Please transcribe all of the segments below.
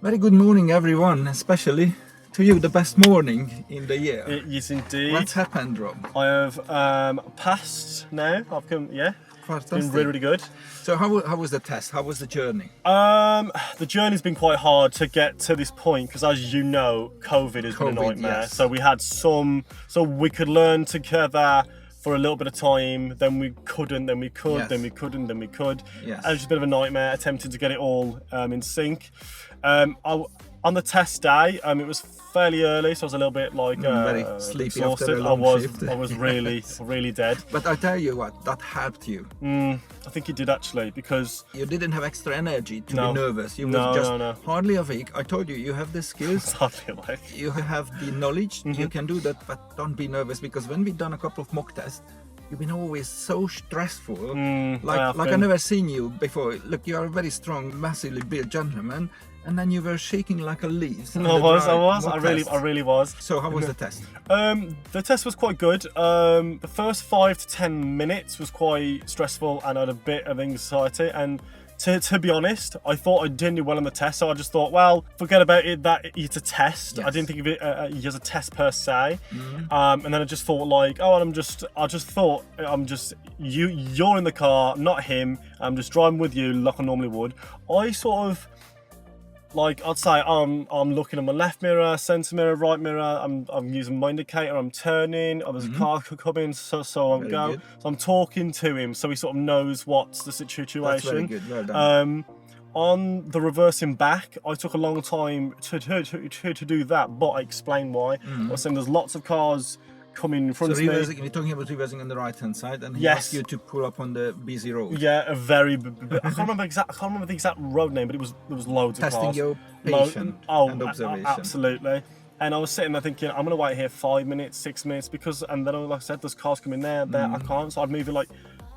Very good morning, everyone, especially to you, the best morning in the year. It is indeed. What's happened, Rob? I have passed now. I've come, yeah. Fantastic. Been really, really good. So how was the test? How was the journey? The journey's been quite hard to get to this point because, as you know, COVID has been a nightmare. Yes. So we had so we could learn together for a little bit of time, then we couldn't, then we could, Yes. then we couldn't, then we could. Yes. And it was just a bit of a nightmare attempting to get it all in sync. On the test day, it was fairly early, so I was a little bit like very sleepy exhausted. after a long shift. I was really, really dead. But I tell you what, that helped you. I think it did actually, because You didn't have extra energy to No. be nervous. You No, was just no. hardly awake. I told you, you have the skills. sadly, like, You have the knowledge, Mm-hmm. you can do that, but don't be nervous, because when we've done a couple of mock tests, you've been always so stressful. I have like I been. never seen you before. Look, you are a very strong, massively built gentleman, and then you were shaking like a leaf. I was. I really was. So how was the test? The test was quite good. The first 5 to 10 minutes was quite stressful, and I had a bit of anxiety. And to be honest, I thought I didn't do well on the test, so I just thought, well, forget about it. That it's a test. Yes. I didn't think of it as a test per se. And then I just thought like, oh, you're in the car, not him. I'm just driving with you like I normally would. I sort of. Like I'd say, I'm looking at my left mirror, centre mirror, right mirror. I'm using my indicator. I'm turning. Oh, there's a car coming, so I'm Very going. good. So I'm talking to him, so he sort of knows what's the situation. That's very good. Well done. On the reversing back, I took a long time to do that, but I explained why. I was saying there's lots of cars coming in front So of me. reversing, we're talking about reversing on the right hand side, and he Yes. asked you to pull up on the busy road. Yeah, I can't remember the exact road name, but there was loads of Testing cars. your patience and observation. Absolutely. And I was sitting there thinking, I'm gonna wait here 5 minutes, 6 minutes, because, and then like I said, there's cars coming there, I can't. So I'd move it like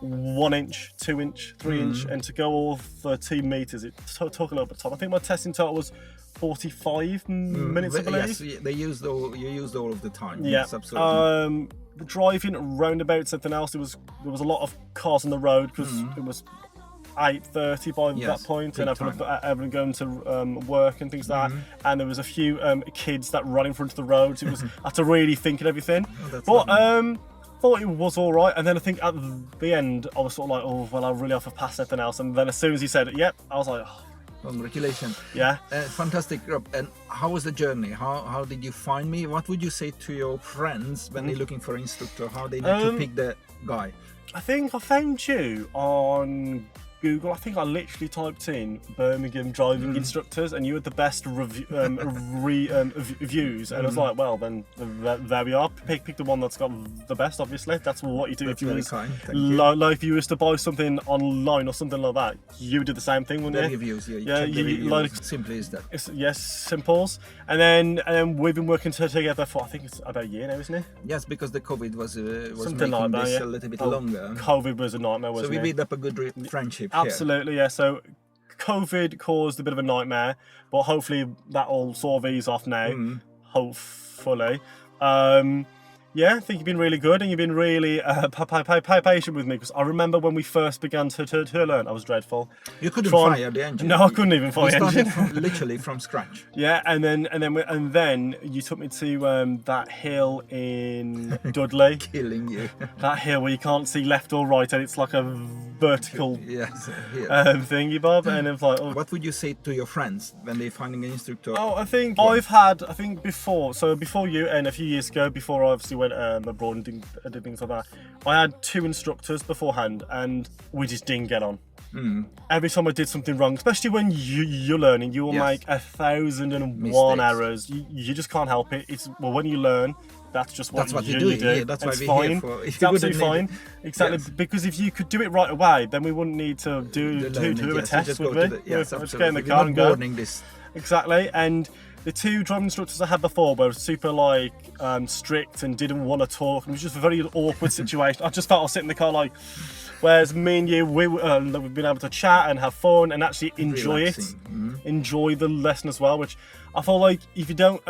1 inch, 2 inch, 3 inch, and to go all 13 meters, it took a little bit of time. I think my testing total was 45 minutes, I believe. Yes, they used all. You used all of the time. Yeah. Yes, absolutely. The driving roundabout, something else. There was a lot of cars on the road because it was 8:30 by Yes, that point, peak and everyone going to work and things like that. And there was a few kids that ran in front of the roads. It was I had to really think of everything. That's But lovely. thought it was all right. And then I think at the end, I was sort of like, oh well, I really have to pass anything else. And then as soon as he said, "Yep," I was like, oh, Congratulations. yeah. Fantastic, Rob. And how was the journey? How did you find me? What would you say to your friends when they're looking for an instructor? How they need to pick the guy? I think I found you on Google. I think I literally typed in Birmingham driving instructors, and you had the best reviews. And I was like, well, then there we are. Pick the one that's got the best. Obviously, that's what you do. That's if you very was kind. Thank you. like if you was to buy something online or something like that, you would do the same thing, The wouldn't you? reviews, yeah. Yeah, check the you reviews. like- Simply as that. Yes, simples. And then we've been working together for I think it's about a year now, isn't it? Yes, because the COVID was Something making like that, this yeah. a little bit Oh, longer. COVID was a nightmare, So wasn't we it? built up a good friendship here. Absolutely, yeah. So COVID caused a bit of a nightmare, but hopefully that'll sort of ease off now. Hopefully. Yeah, I think you've been really good, and you've been really patient with me, because I remember when we first began to learn, I was dreadful. You couldn't Trying- fire the engine. No, I couldn't even fire We the started engine. literally from scratch. Yeah, and then you took me to that hill in Dudley. Killing you. That hill where you can't see left or right, and it's like a vertical Yes. Here. thingy, Bob. And it was like, oh, What would you say to your friends when they're finding an instructor? oh, I think before you, and a few years ago, before I obviously went abroad and did things like that, I had 2 instructors beforehand, and we just didn't get on. Every time I did something wrong, especially when you're learning, you will Yes. make 1,001 Mistakes. errors. You just can't help it. When you learn, that's just That's what you you do. do. Yeah, that's why It's we're fine. here for. If It's you absolutely wouldn't fine. Exactly, Yes. because if you could do it right away, then we wouldn't need to do a Yes, test, just would go we? to the, yes, We'd just absolutely. get in the We're car not and go. boarding this. Exactly, and the 2 driving instructors I had before were super strict and didn't want to talk. It was just a very awkward situation. I just felt I was sitting in the car like, Whereas me and you, we've been able to chat and have fun and actually enjoy Relaxing. enjoy the lesson as well, which I feel like if you don't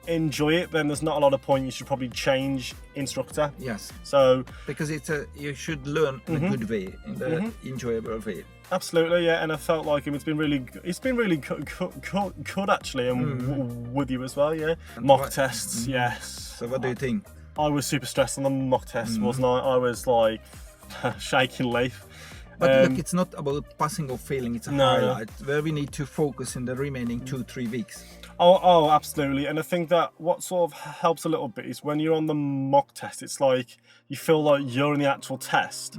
enjoy it, then there's not a lot of point. You should probably change instructor. Yes. So because you should learn in a good way, in the enjoyable way. absolutely, yeah. And I felt like it's been really good actually, and with you as well, yeah. And Mock what- tests, yes. So what do you think? I was super stressed on the mock test, wasn't I? I was like shaking leaf. But look, it's not about passing or failing, it's a No. highlight where we need to focus in the remaining 2-3 weeks. Oh, absolutely. And I think that what sort of helps a little bit is when you're on the mock test, it's like you feel like you're in the actual test.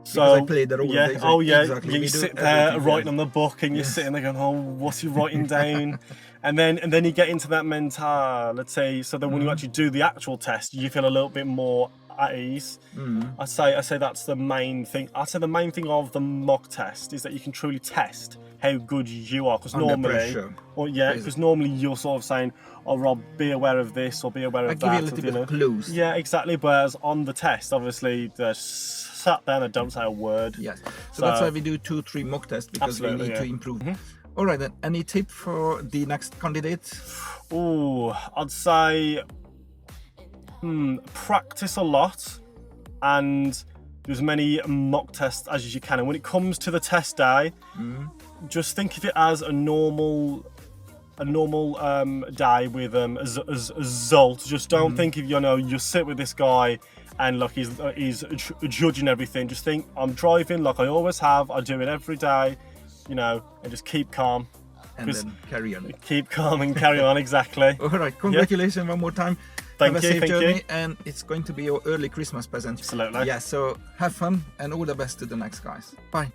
So Because I played the role. yeah, Exactly. you We do sit there everything, writing yes. on the book, and you're sitting there going, "Oh, what's he writing down?" and then you get into that mental. Let's say, so then when you actually do the actual test, you feel a little bit more at ease. I say that's the main thing. I'd say the main thing of the mock test is that you can truly test how good you are, because Under normally, pressure. because normally you're sort of saying, "Oh, Rob, be aware of this or be aware of I that." give you a little bit of clues. Yeah, exactly. Whereas on the test, obviously, they're sat down and don't say a word. Yes. So that's why we do 2-3 mock tests, because we Absolutely, need yeah. to improve. All right then. Any tip for the next candidate? Oh, I'd say practice a lot and do as many mock tests as you can. And when it comes to the test day, just think of it as a normal day with Zsolt. Just don't think of, you sit with this guy and look, he's judging everything. Just think, I'm driving like I always have. I do it every day, and just keep calm. And then carry on. Keep calm and carry on, exactly. All right. Congratulations one more time. Thank have a you, safe thank journey, you. and it's going to be your early Christmas present. Absolutely. Yeah. So have fun and all the best to the next guys. Bye.